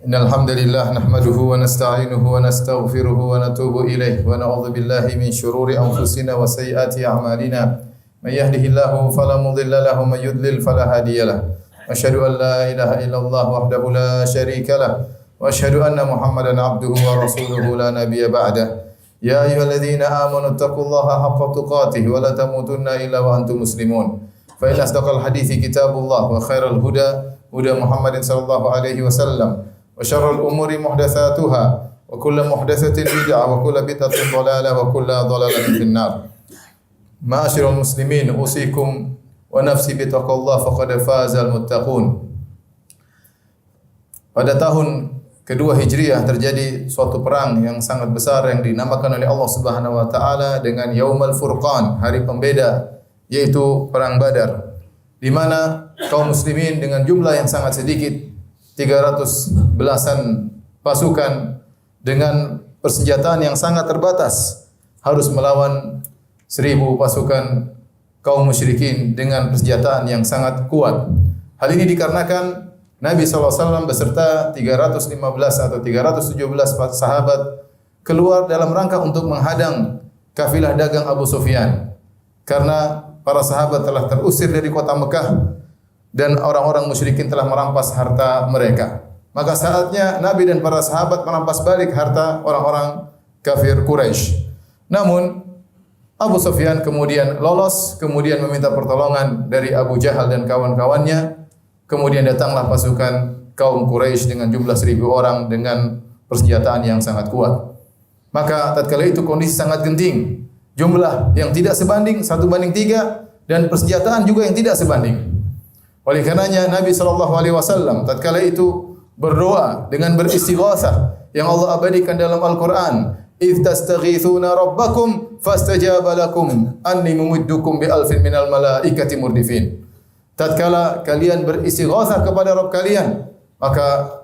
Innal hamdalillah nahmaduhu wa nasta'inuhu wa nastaghfiruhu wa natubu ilayh wa na'udzu billahi min shururi anfusina wa sayyiati a'malina. May yahdihillahu fala mudilla lahu wa may yudlil fala hadiyalah. Asyhadu an la ilaha illallah wahdahu la syarika lah wa asyhadu anna Muhammadan abduhu wa rasuluhu la nabiyya ba'dah. Ya ayyuhalladzina amanu taqullaha haqqa tuqatih wa la tamutunna illa wa antum muslimun. Fa inna asdaqal hadithi kitabullah wa khairal huda huda Muhammadin sallallahu alaihi wasallam. Wa syarrul umuri muhdatsatuha wa kullu muhdatsatin bid'ah wa kullu bid'atin dhalalah wa kullu dhalalatin finnar. Ma'asyiral muslimin, usikum wa nafsi bi taqwallah faqad fazal muttaqun. Pada tahun kedua Hijriah terjadi suatu perang yang sangat besar yang dinamakan oleh Allah Subhanahu wa taala dengan Yaumul Furqan, hari pembeda, yaitu perang Badar, di mana kaum muslimin dengan jumlah yang sangat sedikit, 300 belasan pasukan dengan persenjataan yang sangat terbatas harus melawan 1000 pasukan kaum musyrikin dengan persenjataan yang sangat kuat. Hal ini dikarenakan Nabi SAW beserta 315 atau 317 sahabat keluar dalam rangka untuk menghadang kafilah dagang Abu Sufyan. Karena para sahabat telah terusir dari kota Mekah dan orang-orang musyrikin telah merampas harta mereka. Maka saatnya Nabi dan para sahabat merampas balik harta orang-orang kafir Quraisy. Namun Abu Sufyan kemudian lolos, kemudian meminta pertolongan dari Abu Jahal dan kawan-kawannya. Kemudian datanglah pasukan kaum Quraisy dengan jumlah 1000 orang dengan persenjataan yang sangat kuat. Maka tatkala itu kondisi sangat genting. Jumlah yang tidak sebanding 1:3 dan persenjataan juga yang tidak sebanding. Oleh karenanya Nabi SAW tatkala itu berdoa dengan beristighatsah yang Allah abadikan dalam Al-Qur'an. "Idz tastaghitsuna rabbakum fastajaba lakum anni mumiddukum bi alfin minal malaikati murdifin." Tatkala kalian beristighatsah kepada Rabb kalian, maka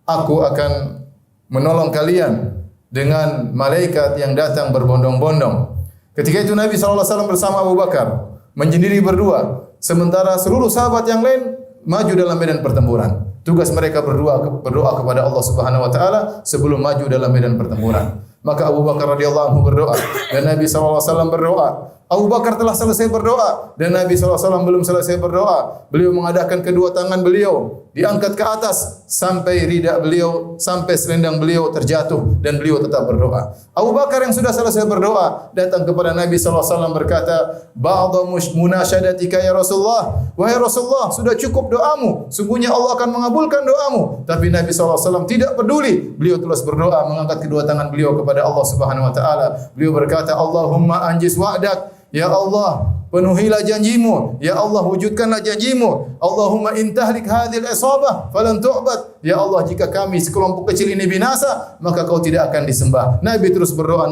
aku akan menolong kalian dengan malaikat yang datang berbondong-bondong. Ketika itu Nabi SAW bersama Abu Bakar menyendiri berdua, sementara seluruh sahabat yang lain maju dalam medan pertempuran. Tugas mereka berdoa kepada Allah Subhanahu wa taala sebelum maju dalam medan pertempuran. Maka Abu Bakar radhiyallahu anhu berdoa dan Nabi SAW berdoa. Abu Bakar telah selesai berdoa dan Nabi SAW belum selesai berdoa. Beliau mengadakan kedua tangan beliau diangkat ke atas sampai ridak beliau, sampai selendang beliau terjatuh dan beliau tetap berdoa. Abu Bakar yang sudah selesai berdoa datang kepada Nabi SAW berkata, "Ba'dha munasyadatika ya Rasulullah." Wahai Rasulullah, sudah cukup doamu. Sungguhnya Allah akan mengabulkan doamu. Tapi Nabi SAW tidak peduli. Beliau terus berdoa mengangkat kedua tangan beliau kepada Allah Subhanahu wa taala. Beliau berkata, "Allahumma anjis wa'dak." Ya Allah, penuhilah janjimu. Ya Allah, wujudkanlah janjimu. Allahumma intahlik hadhil isabah falan tu'bad. Ya Allah, jika kami sekelompok kecil ini binasa, maka kau tidak akan disembah. Nabi terus berdoa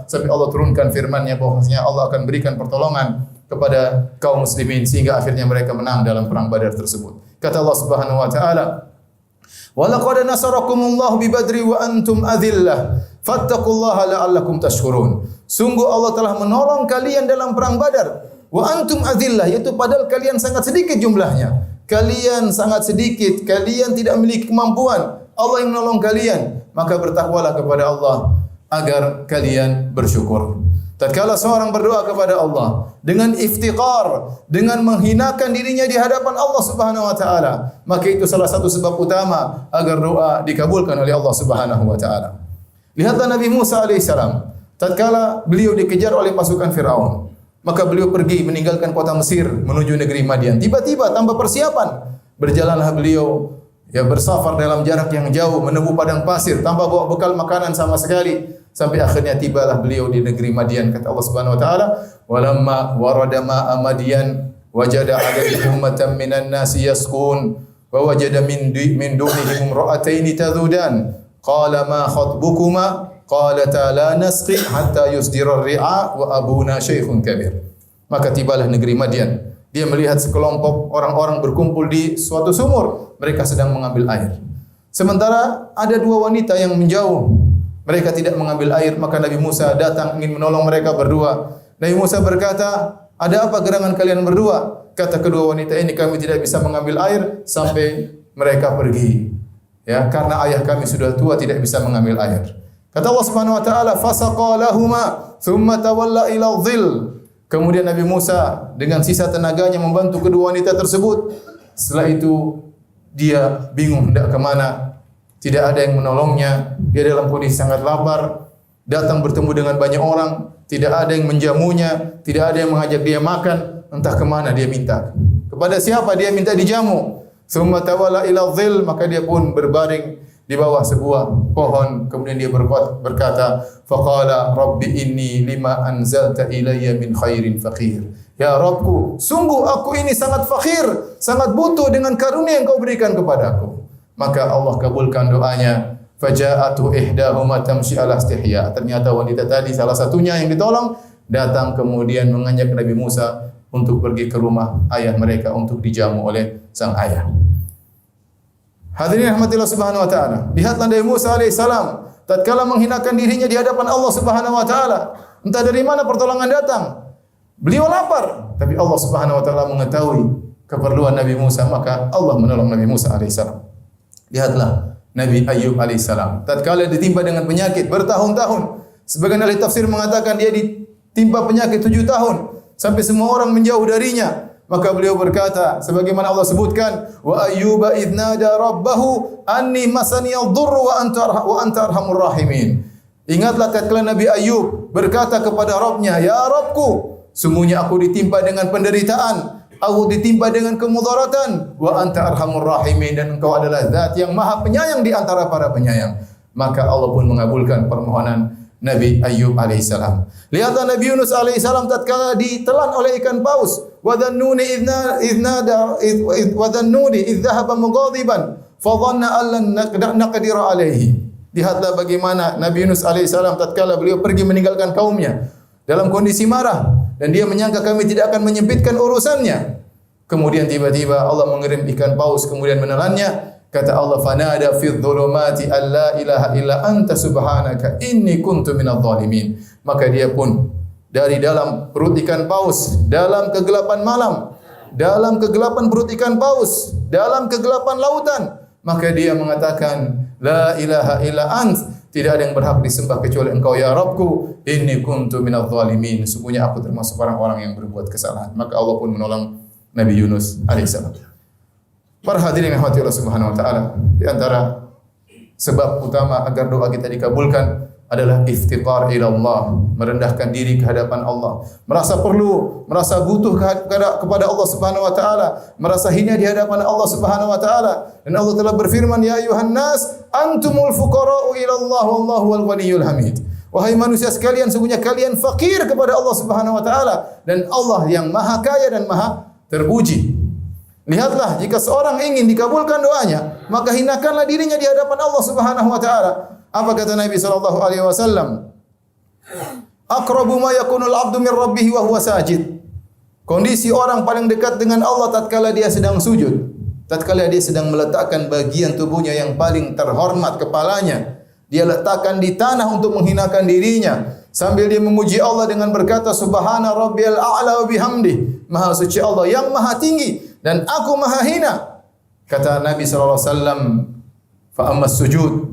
sampai Allah turunkan firman-Nya bahwasanya Allah akan berikan pertolongan kepada kaum muslimin sehingga akhirnya mereka menang dalam perang Badar tersebut. Kata Allah Subhanahu wa taala, "Wa laqad nasarakumullahu bi Badri wa antum adillah. Fattaqullaha la'allakum tashkurun." Sungguh Allah telah menolong kalian dalam perang Badar. Wa antum adillah, yaitu padahal kalian sangat sedikit jumlahnya. Kalian sangat sedikit, kalian tidak memiliki kemampuan. Allah yang menolong kalian. Maka bertakwalah kepada Allah agar kalian bersyukur. Tatkala seorang berdoa kepada Allah dengan iftiqar, dengan menghinakan dirinya di hadapan Allah Subhanahu wa taala, maka itu salah satu sebab utama agar doa dikabulkan oleh Allah Subhanahu wa taala. Lihatlah Nabi Musa alaihissalam. Tatkala beliau dikejar oleh pasukan Firaun, maka beliau pergi meninggalkan kota Mesir menuju negeri Madian. Tiba-tiba tanpa persiapan, berjalanlah beliau bersafar dalam jarak yang jauh menempuh padang pasir tanpa bawa bekal makanan sama sekali. Sampai akhirnya tibalah beliau di negeri Madian. Kata Allah Subhanahu wa taala, "Walamma warada ma'a Madian wajada 'alaihi ummatan minan nasi yasqun wa wajada min dunihim imra'ataini tadhudan. Qala ma khatbukuma?" Qalata la nasqi hatta yusdira ar-ri'a wa abuna syaikhun kabir. Maka tibalah negeri Madian. Dia melihat sekelompok orang-orang berkumpul di suatu sumur. Mereka sedang mengambil air. Sementara ada dua wanita yang menjauh. Mereka tidak mengambil air. Maka Nabi Musa datang ingin menolong mereka berdua. Nabi Musa berkata, Ada apa gerangan kalian berdua? Kata kedua wanita ini, kami tidak bisa mengambil air sampai mereka pergi. Ya, karena ayah kami sudah tua tidak bisa mengambil air. Kata Allah Subhanahu wa taala, "Fasaqa lahumā, tsumma tawalla ila dhil." Kemudian Nabi Musa dengan sisa tenaganya membantu kedua wanita tersebut. Setelah itu dia bingung hendak ke mana. Tidak ada yang menolongnya. Dia dalam kondisi sangat lapar. Datang bertemu dengan banyak orang, tidak ada yang menjamunya, tidak ada yang mengajak dia makan. Entah ke mana dia minta. Kepada siapa dia minta dijamu? Tsumma tawalla ila dhil, maka dia pun berbaring di bawah sebuah pohon. Kemudian dia berkata, faqala rabbi inni lima anzalta ilayya min khairin faqir. Ya Rabbku, sungguh aku ini sangat fakir, sangat butuh dengan karunia yang kau berikan kepadaku. Maka Allah kabulkan doanya. Faja'atu ihdahuma tamshi ala istihya. Ternyata wanita tadi salah satunya yang ditolong datang kemudian mengajak Nabi Musa untuk pergi ke rumah ayah mereka untuk dijamu oleh sang ayah. Hadirin rahmatillah subhanahu wa ta'ala. Lihatlah Nabi Musa alaihissalam tatkala menghinakan dirinya di hadapan Allah subhanahu wa ta'ala. Entah dari mana pertolongan datang. Beliau lapar, tapi Allah subhanahu wa ta'ala mengetahui keperluan Nabi Musa, maka Allah menolong Nabi Musa alaihissalam. Lihatlah Nabi Ayyub alaihissalam tatkala ditimpa dengan penyakit bertahun-tahun. Sebagian ahli tafsir mengatakan dia ditimpa penyakit 7 tahun sampai semua orang menjauh darinya. Maka beliau berkata sebagaimana Allah sebutkan, wa ayyuba idh nada rabbahu anni masaniyad dhurru wa anta arhamur rahimin. Ingatlah tatkala Nabi Ayyub berkata kepada Rabbnya, ya Rabbku, sungguhnya aku ditimpa dengan penderitaan, aku ditimpa dengan kemudaratan, wa anta arhamur rahimin, dan engkau adalah zat yang maha penyayang di antara para penyayang. Maka Allah pun mengabulkan permohonan Nabi Ayyub alaihissalam. Lihatlah Nabi Yunus alaihissalam tatkala ditelan oleh ikan paus. Wa dhannuni idh dhahaba mughadiban fa dhanna an lan naqdir alaihi. Lihatlah bagaimana Nabi Yunus alaihissalam tatkala beliau pergi meninggalkan kaumnya dalam kondisi marah dan dia menyangka kami tidak akan menyempitkan urusannya. Kemudian tiba-tiba Allah mengirim ikan paus kemudian menelannya. Kata Allah, fanada fi dhulumati alla ilaha illa anta subhanaka inni kuntu minadh dhalimin. Maka dia pun dari dalam perut ikan paus, dalam kegelapan malam, dalam kegelapan perut ikan paus, dalam kegelapan lautan, maka dia mengatakan, la ilaha illa ant, tidak ada yang berhak disembah kecuali engkau ya Rabbku, inni kuntu minadh dhalimin. Sungguhnya aku termasuk orang-orang yang berbuat kesalahan. Maka Allah pun menolong Nabi Yunus alaihissalam. Para hadirin yang dirahmati Allah Subhanahu wa taala, di antara sebab utama agar doa kita dikabulkan adalah iftiqar ila Allah, merendahkan diri ke hadapan Allah, merasa perlu, merasa butuh kepada Allah Subhanahu wa taala, merasa hina di hadapan Allah Subhanahu wa taala. Dan Allah telah berfirman, ya ayuhan nas antumul fuqara'u ila Allah wallahu wal ghaniyyul hamid. Wahai manusia sekalian, sungguhnya kalian fakir kepada Allah Subhanahu wa taala dan Allah yang maha kaya dan maha terpuji. Lihatlah, jika seorang ingin dikabulkan doanya, maka hinakanlah dirinya di hadapan Allah Subhanahu wa taala. Apa kata Nabi sallallahu alaihi wasallam? Aqrabu ma yakunul 'abdu min rabbih wa huwa sajid. Kondisi orang paling dekat dengan Allah tatkala dia sedang sujud. Tatkala dia sedang meletakkan bagian tubuhnya yang paling terhormat, kepalanya, dia letakkan di tanah untuk menghinakan dirinya sambil dia memuji Allah dengan berkata subhana rabbiyal a'la wa bihamdi. Maha suci Allah yang maha tinggi dan aku maha hina. Kata Nabi sallallahu alaihi wasallam, fa ammas sujud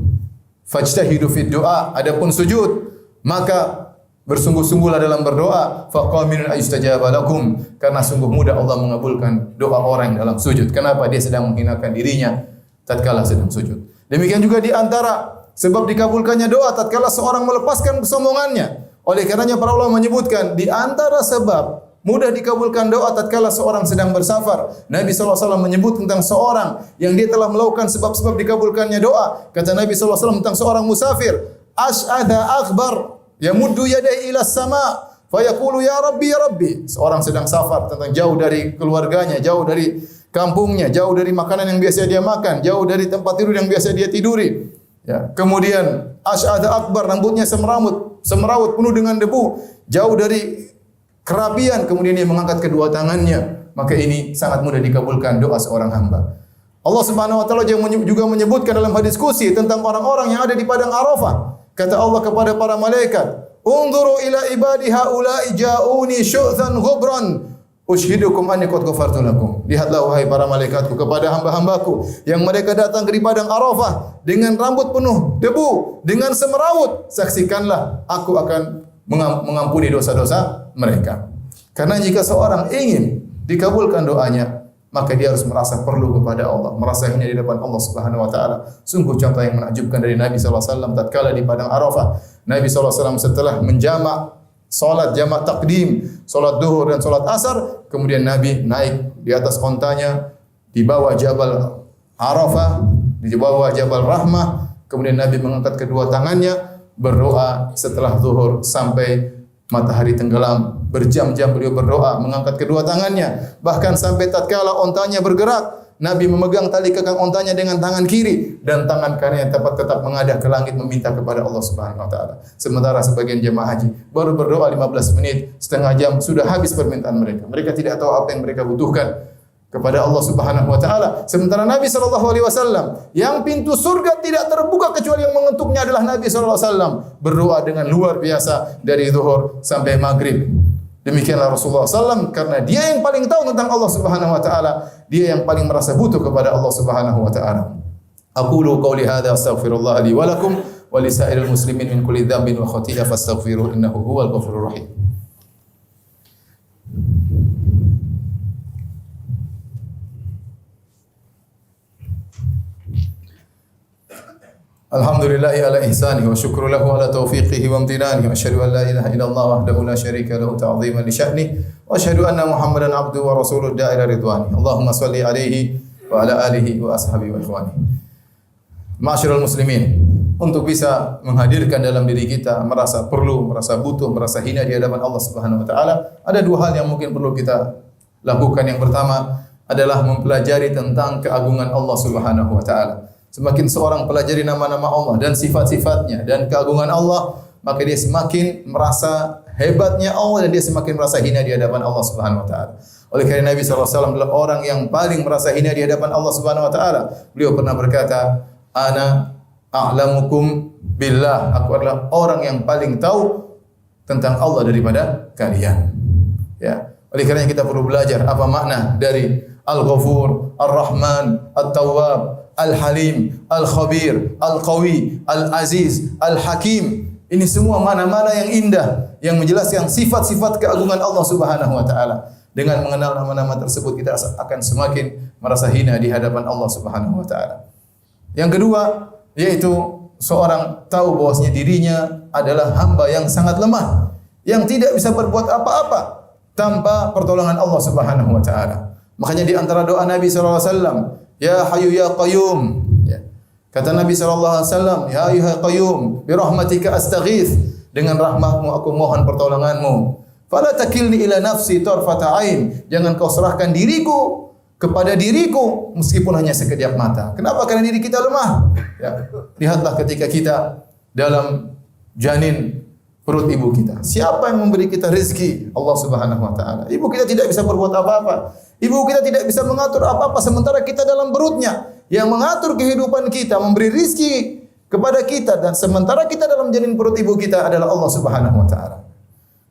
fajtahidu fid du'a. Adapun sujud, maka bersungguh-sungguhlah dalam berdoa. Faqaminun ayustajaba lakum, karena sungguh mudah Allah mengabulkan doa orang yang dalam sujud. Kenapa? Dia sedang menghinakan dirinya tatkala sedang sujud. Demikian juga di antara sebab dikabulkannya doa tatkala seorang melepaskan kesombongannya. Oleh karenanya para ulama menyebutkan di antara sebab mudah dikabulkan doa tatkala seorang sedang bersafar. Nabi SAW menyebut tentang seorang yang dia telah melakukan sebab-sebab dikabulkannya doa. Kata Nabi SAW tentang seorang musafir, Ash'adha akhbar, yamuddu yadayhi ila sama, fayaqulu ya Rabbi ya Rabbi. Seorang sedang safar, tentang jauh dari keluarganya, jauh dari kampungnya, jauh dari makanan yang biasa dia makan, jauh dari tempat tidur yang biasa dia tiduri. Ya. Kemudian Ash'adha akbar, rambutnya semerawut penuh dengan debu, jauh dari kerapian, kemudian dia mengangkat kedua tangannya, maka ini sangat mudah dikabulkan doa seorang hamba. Allah Subhanahu wa taala juga menyebutkan dalam hadis qudsi tentang orang-orang yang ada di padang Arafah. Kata Allah kepada para malaikat, unzuru ila ibadi haula'i ja'uni syu'than ghubran ushidukum anni qad ghafartu lakum. Lihatlah wahai para malaikatku kepada hamba-hambaku yang mereka datang di padang Arafah dengan rambut penuh debu, dengan semerawut. Saksikanlah aku akan mengampuni dosa-dosa mereka. Karena jika seorang ingin dikabulkan doanya, maka dia harus merasa perlu kepada Allah, merasa hina di depan Allah Subhanahu wa taala. Sungguh contoh yang menakjubkan dari Nabi sallallahu alaihi wasallam tatkala di padang Arafah. Nabi sallallahu alaihi wasallam setelah menjamak salat jamak takdim, salat duhur dan salat asar, kemudian Nabi naik di atas ontanya di bawah Jabal Arafah, di bawah Jabal Rahmah. Kemudian Nabi mengangkat kedua tangannya berdoa setelah zuhur sampai matahari tenggelam. Berjam-jam beliau berdoa mengangkat kedua tangannya. Bahkan sampai tatkala ontanya bergerak, Nabi memegang tali kekang ontanya dengan tangan kiri dan tangan kanannya tetap mengadah ke langit meminta kepada Allah Subhanahu wa taala. Sementara sebagian jemaah haji baru berdoa 15 menit, setengah jam sudah habis permintaan mereka. Mereka tidak tahu apa yang mereka butuhkan kepada Allah Subhanahu wa taala. Sementara Nabi sallallahu alaihi wasallam yang pintu surga tidak terbuka kecuali yang mengetuknya adalah Nabi sallallahu alaihi wasallam, berdoa dengan luar biasa dari zuhur sampai maghrib. Demikianlah Rasulullah SAW karena dia yang paling tahu tentang Allah Subhanahu wa taala, dia yang paling merasa butuh kepada Allah Subhanahu wa taala. Aqulu qouli hadza astaghfirullah li wa lakum wa li sa'iril muslimin min kulli dhanbin wa khati'ah fastaghfiruhu innahu huwal ghafurur rahim. Alhamdulillahi ala ihsanihi wa syukru lahu ala taufiqihi wa amtinanihi wa asyhadu an la ilaha illallah wahdahu la syarika lahu ta'ziman li sya'nihi wa asyhadu anna Muhammadan abduhu wa rasuluhu da'ila ridwani. Allahumma shalli alaihi wa ala alihi wa ashabihi wa ikhwani. Ma'asyiral muslimin, untuk bisa menghadirkan dalam diri kita merasa perlu, merasa butuh, merasa hina di hadapan Allah Subhanahu wa taala, ada dua hal yang mungkin perlu kita lakukan. Yang pertama adalah mempelajari tentang keagungan Allah Subhanahu wa taala. Semakin seorang pelajari nama-nama Allah dan sifat-sifatnya dan keagungan Allah, maka dia semakin merasa hebatnya Allah dan dia semakin merasa hina di hadapan Allah Subhanahu wa taala. Oleh karena Nabi sallallahu alaihi wasallam adalah orang yang paling merasa hina di hadapan Allah Subhanahu wa taala. Beliau pernah berkata, "Ana a'lamukum billah." Aku adalah orang yang paling tahu tentang Allah daripada kalian. Ya. Oleh karena kita perlu belajar apa makna dari Al-Ghafur, Ar-Rahman, At-Tawwab, Al-Halim, Al-Khabir, Al-Qawi, Al-Aziz, Al-Hakim. Ini semua mana-mana yang indah yang menjelaskan sifat-sifat keagungan Allah Subhanahu wa taala. Dengan mengenal nama-nama tersebut kita akan semakin merasa hina di hadapan Allah Subhanahu wa taala. Yang kedua yaitu seorang tahu bahwasanya dirinya adalah hamba yang sangat lemah, yang tidak bisa berbuat apa-apa tanpa pertolongan Allah Subhanahu wa taala. Makanya di antara doa Nabi sallallahu alaihi wasallam, ya Hayyu ya Qayyum. Ya. Kata Nabi sallallahu alaihi wasallam, ya Hayyu ya Qayyum, bi rahmatika astaghits. Dengan rahmatmu aku mohon pertolonganmu. Fala takilni ila nafsi tarfata ain. Jangan kau serahkan diriku kepada diriku meskipun hanya sekejap mata. Kenapa? Karena diri kita lemah. Ya. Lihatlah ketika kita dalam janin perut ibu kita. Siapa yang memberi kita rezeki? Allah Subhanahu wa taala. Ibu kita tidak bisa berbuat apa-apa. Ibu kita tidak bisa mengatur apa-apa sementara kita dalam perutnya. Yang mengatur kehidupan kita, memberi rezeki kepada kita dan sementara kita dalam janin perut ibu kita adalah Allah Subhanahu wa taala.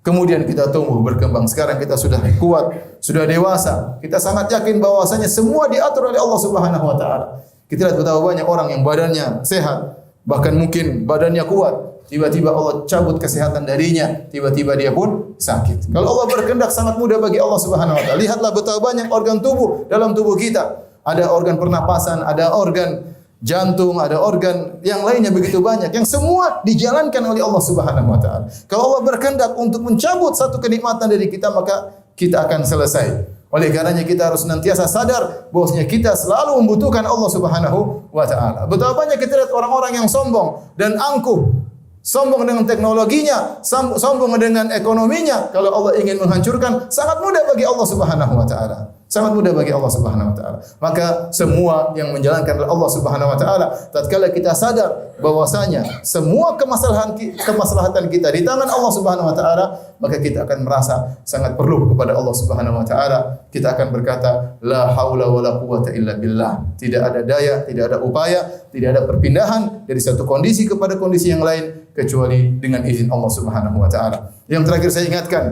Kemudian kita tumbuh berkembang. Sekarang kita sudah kuat, sudah dewasa. Kita sangat yakin bahwasanya semua diatur oleh Allah Subhanahu wa taala. Kita lihat betapa banyak orang yang badannya sehat, bahkan mungkin badannya kuat. Tiba-tiba Allah cabut kesehatan darinya, tiba-tiba dia pun sakit. Kalau Allah berkehendak sangat mudah bagi Allah Subhanahu wa taala. Lihatlah betapa banyak organ tubuh dalam tubuh kita. Ada organ pernapasan, ada organ jantung, ada organ yang lainnya begitu banyak yang semua dijalankan oleh Allah Subhanahu wa taala. Kalau Allah berkehendak untuk mencabut satu kenikmatan dari kita, maka kita akan selesai. Oleh karenanya kita harus senantiasa sadar bahwasanya kita selalu membutuhkan Allah Subhanahu wa taala. Betapa banyak kita lihat orang-orang yang sombong dan angkuh. Sombong dengan teknologinya, sombong dengan ekonominya. Kalau Allah ingin menghancurkan, sangat mudah bagi Allah Subhanahu wa taala. Sangat mudah bagi Allah Subhanahu wa taala. Maka semua yang menjalankan adalah Allah Subhanahu wa taala. Tatkala kita sadar bahwasanya semua kemaslahatan kita di tangan Allah Subhanahu wa taala, maka kita akan merasa sangat perlu kepada Allah Subhanahu wa taala. Kita akan berkata, la haula wala quwata illa billah. Tidak ada daya, tidak ada upaya, tidak ada perpindahan dari satu kondisi kepada kondisi yang lain kecuali dengan izin Allah Subhanahu wa taala. Yang terakhir saya ingatkan,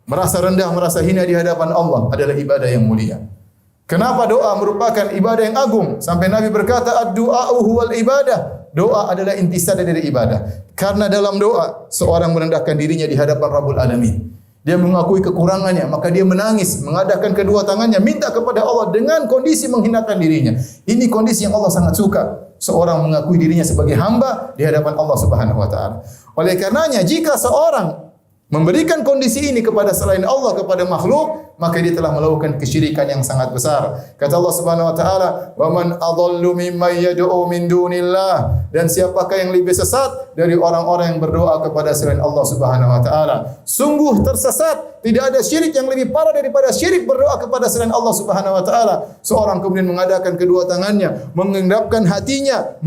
merasa rendah, merasa hina di hadapan Allah adalah ibadah yang mulia. Kenapa doa merupakan ibadah yang agung? Sampai Nabi berkata, ad-du'a'u huwal ibadah. Doa adalah intisari dari ibadah. Karena dalam doa, seorang merendahkan dirinya di hadapan Rabbul Alamin. Dia mengakui kekurangannya, maka dia menangis, mengadakan kedua tangannya, minta kepada Allah dengan kondisi menghinakan dirinya. Ini kondisi yang Allah sangat suka. Seorang mengakui dirinya sebagai hamba di hadapan Allah Subhanahu wa taala. Oleh karenanya, jika seorang memberikan kondisi ini kepada selain Allah, kepada makhluk, maka dia telah melakukan kesyirikan yang sangat besar. Kata Allah Subhanahu wa taala, "Wa man adallu mimman yad'u min dunillah." Dan siapakah yang lebih sesat dari orang-orang yang berdoa kepada selain Allah Subhanahu wa taala? Sungguh tersesat, tidak ada syirik yang lebih parah daripada syirik berdoa kepada selain Allah Subhanahu wa taala. Seorang kemudian mengadakan kedua tangannya, mengendapkan hatinya,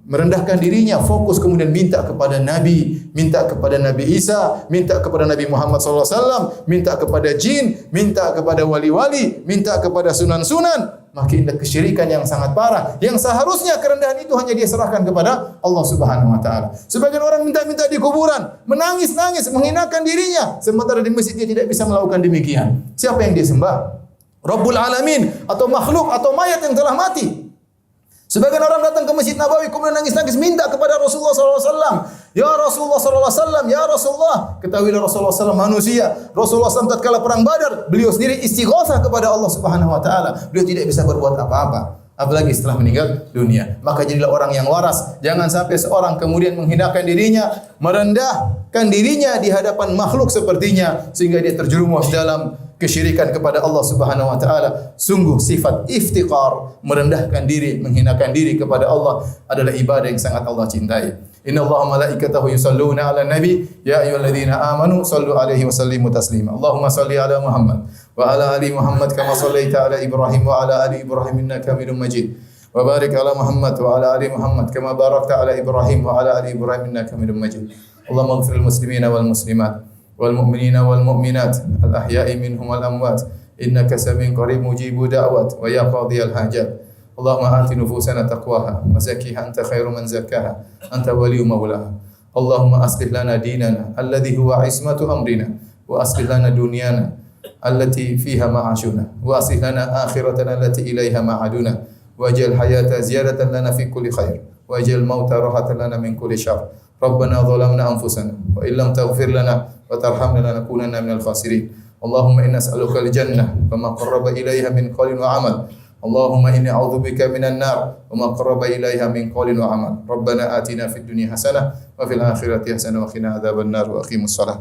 merendahkan dirinya, fokus kemudian minta kepada Nabi, minta kepada Nabi Isa, minta kepada Nabi Muhammad SAW, minta kepada jin, minta kepada wali-wali, minta kepada sunan-sunan. Maka ini kesyirikan yang sangat parah. Yang seharusnya kerendahan itu hanya dia serahkan kepada Allah Subhanahu wa taala. Sebagian orang minta-minta di kuburan, menangis-nangis, menghinakan dirinya, sementara di masjid dia tidak bisa melakukan demikian. Siapa yang dia sembah? Rabbul Alamin atau makhluk atau mayat yang telah mati. Sebagian orang datang ke Masjid Nabawi kemudian nangis-nangis minta kepada Rasulullah SAW. Ya Rasulullah SAW, ya Rasulullah. Ketahuilah Rasulullah SAW manusia. Rasulullah SAW tatkala perang Badar, beliau sendiri istighatsah kepada Allah Subhanahu wa taala. Beliau tidak bisa berbuat apa-apa, apalagi setelah meninggal dunia. Maka jadilah orang yang waras. Jangan sampai seorang kemudian menghinakan dirinya, merendahkan dirinya di hadapan makhluk sepertinya sehingga dia terjerumus dalam kesyirikan kepada Allah Subhanahu wa taala. Sungguh sifat iftiqar, merendahkan diri, menghinakan diri kepada Allah adalah ibadah yang sangat Allah cintai. Inna Allaha malaikatahu yusalluna 'alan nabi ya ayyuhalladzina amanu sallu 'alaihi wa sallimu taslima. Allahumma salli 'ala Muhammad wa 'ala ali Muhammad kama shallaita 'ala Ibrahim wa 'ala ali Ibrahim innaka Hamidum Majid. Wa barik 'ala Muhammad wa 'ala ali Muhammad kama barakta 'ala Ibrahim wa 'ala ali Ibrahim innaka Hamidum Majid. Allahumma ighfir lil muslimina wal muslimat والمؤمنين والمؤمنات الأحياء منهم والأموات إنك سميع قريب مجيب دعوات ويا قاضي الحاجات اللهم آت نفوسنا تقواها وزكها أنت خير من زكاها أنت ولي مولاها اللهم أصلح لنا ديننا الذي هو عصمة أمرنا وأصلح لنا دنيانا التي فيها معاشنا وأصلح لنا آخرتنا التي إليها معادنا واجعل الحياة زيادة لنا في كل خير واجعل الموت راحة لنا من كل شر ربنا ظلمنا أنفسنا وإن لم تغفر لنا وترحمنا لنكونن من الخاسرين اللهم إنا نسألك الجنة وما قرب إليها من قول وعمل اللهم إني أعوذ بك من النار وما قرب إليها من قول وعمل ربنا آتنا في الدنيا حسنة وفي الآخرة حسنة وقنا عذاب النار وأقيموا الصلاة